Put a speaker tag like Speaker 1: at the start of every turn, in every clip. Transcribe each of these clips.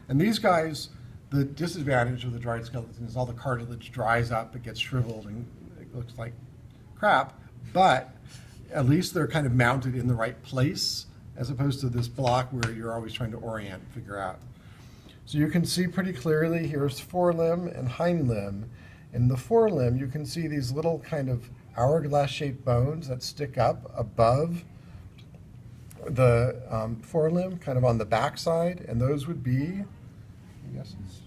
Speaker 1: And these guys, the disadvantage of the dried skeleton is all the cartilage dries up, it gets shriveled, and it looks like crap, but at least they're kind of mounted in the right place, as opposed to this block where you're always trying to orient, figure out. So you can see pretty clearly, here's forelimb and hind limb. In the forelimb, you can see these little kind of hourglass-shaped bones that stick up above the forelimb, kind of on the backside, and those would be, I guess it's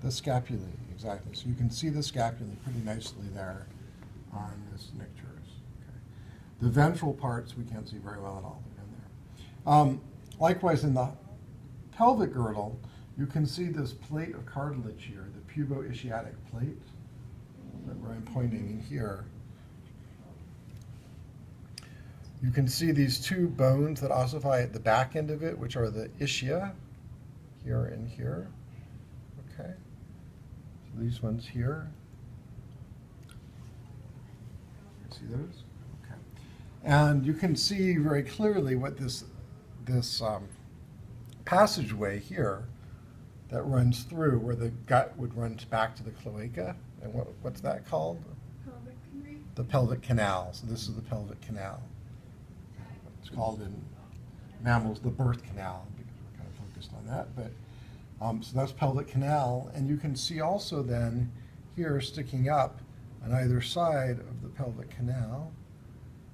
Speaker 1: the scapulae, exactly. So you can see the scapulae pretty nicely there on this necturus. Okay. The ventral parts we can't see very well at all in there. Likewise, in the pelvic girdle, you can see this plate of cartilage here, the pubo-ischiatic plate, where I'm pointing in here. You can see these two bones that ossify at the back end of it, which are the ischia, here and here. Okay, so these ones here. See those? Okay, and you can see very clearly what this passageway here that runs through, where the gut would run back to the cloaca, and what's that called?
Speaker 2: Pelvic canal.
Speaker 1: The pelvic canal. So this is the pelvic canal. It's called in mammals the birth canal, because we're kind of focused on that. But so that's pelvic canal, and you can see also then here sticking up on either side of the pelvic canal.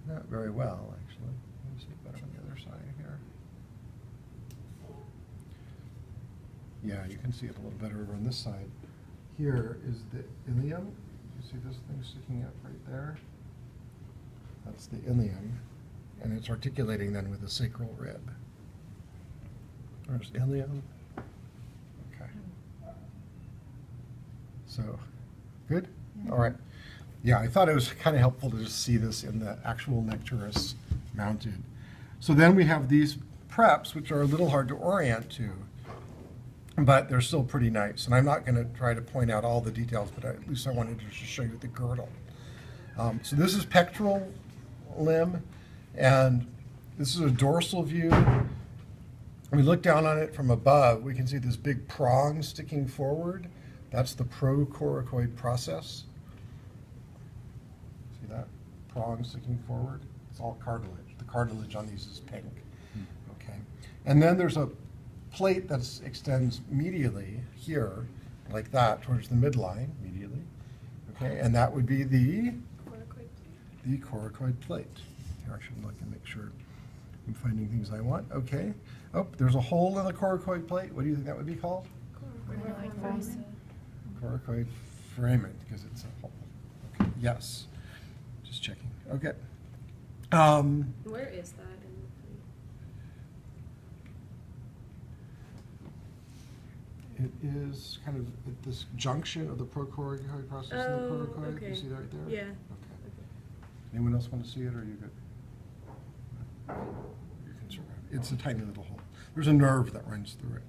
Speaker 1: Not very well, actually. Let me see it better on the other side here. Yeah, you can see it a little better over on this side. Here is the ilium. You see this thing sticking up right there? That's the ilium. And it's articulating then with the sacral rib. There's ilium. Okay. So, good? All right. Yeah, I thought it was kind of helpful to just see this in the actual necturus mounted. So then we have these preps, which are a little hard to orient to, but they're still pretty nice. And I'm not going to try to point out all the details, but at least I wanted to just show you the girdle. So this is pectoral limb. And this is a dorsal view. When we look down on it from above, we can see this big prong sticking forward. That's the procoracoid process. See that? Prong sticking forward. It's all cartilage. The cartilage on these is pink. Okay. And then there's a plate that extends medially here, like that, towards the midline, medially. Okay. And that would be the coracoid plate. I should look and make sure I'm finding things I want. Okay. Oh, there's a hole in the coracoid plate. What do you think that would be called? Coracoid foramen, because it's a hole. Okay. Yes. Just checking. Okay.
Speaker 2: Where is that in the
Speaker 1: It is kind of at this junction of the procoracoid process and the coracoid.
Speaker 2: okay.
Speaker 1: You see that right there?
Speaker 2: Yeah.
Speaker 1: Okay. Anyone else want to see it, or are you good? You can survive. It's a tiny little hole. There's a nerve that runs through it.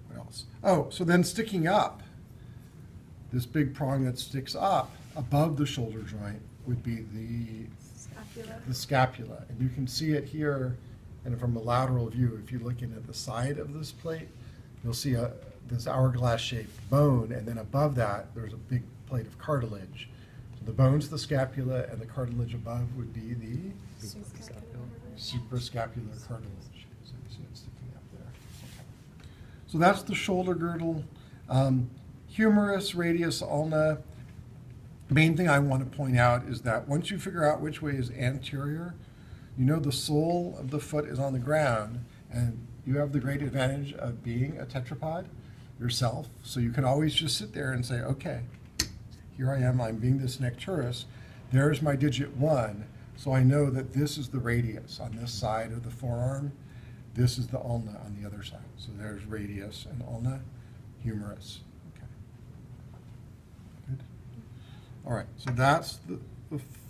Speaker 1: What else? Oh, so then sticking up, this big prong that sticks up above the shoulder joint would be the scapula. And you can see it here, and from a lateral view, if you look in at the side of this plate, you'll see this hourglass-shaped bone, and then above that, there's a big plate of cartilage. The bone's the scapula, and the cartilage above would be the suprascapular cartilage. So you see it sticking up there. Okay. So that's the shoulder girdle. Humerus, radius, ulna. Main thing I want to point out is that once you figure out which way is anterior, you know the sole of the foot is on the ground, and you have the great advantage of being a tetrapod yourself. So you can always just sit there and say, okay, here I am, I'm being this necturus. There's my digit 1, so I know that this is the radius on this side of the forearm. This is the ulna on the other side. So there's radius and ulna, humerus. Okay. Good. All right, so that's the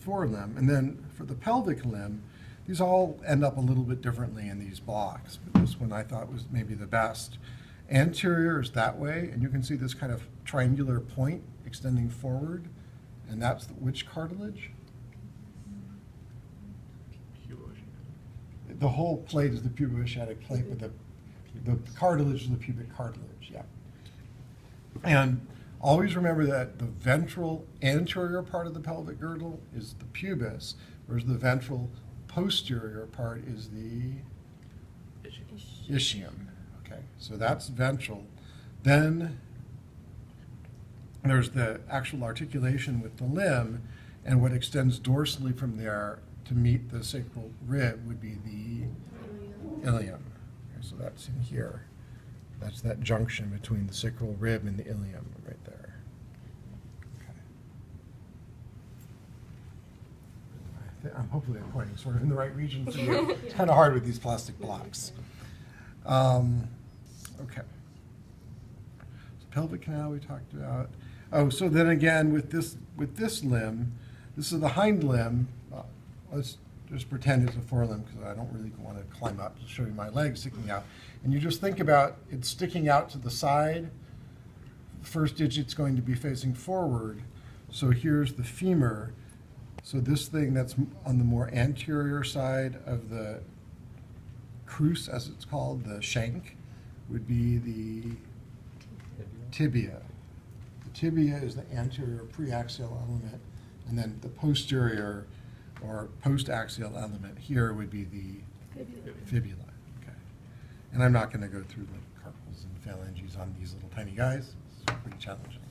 Speaker 1: forelimb. And then for the pelvic limb, these all end up a little bit differently in these blocks, but this one I thought was maybe the best. Anterior is that way, and you can see this kind of triangular point extending forward, and that's which cartilage? the whole plate is the puboischiatic plate, but the cartilage is the pubic cartilage, yeah. And always remember that the ventral anterior part of the pelvic girdle is the pubis, whereas the ventral posterior part is the ischium. Okay, so that's ventral. Then there's the actual articulation with the limb, and what extends dorsally from there to meet the sacral rib would be the ilium. Okay, so that's in here. That's that junction between the sacral rib and the ilium right there. Okay. I'm hopefully I'm pointing sort of in the right region for you. It's kind of hard with these plastic blocks. Okay. So pelvic canal we talked about. Oh, so then again with this limb, this is the hind limb. Let's just pretend it's a forelimb because I don't really want to climb up to show you my legs sticking out. And you just think about it sticking out to the side. The first digit's going to be facing forward. So here's the femur. So this thing that's on the more anterior side of the crus, as it's called, the shank, would be the tibia. The tibia is the anterior preaxial element, and then the posterior or post-axial element here would be the fibula. Okay. And I'm not going to go through the carpals and phalanges on these little tiny guys. It's pretty challenging.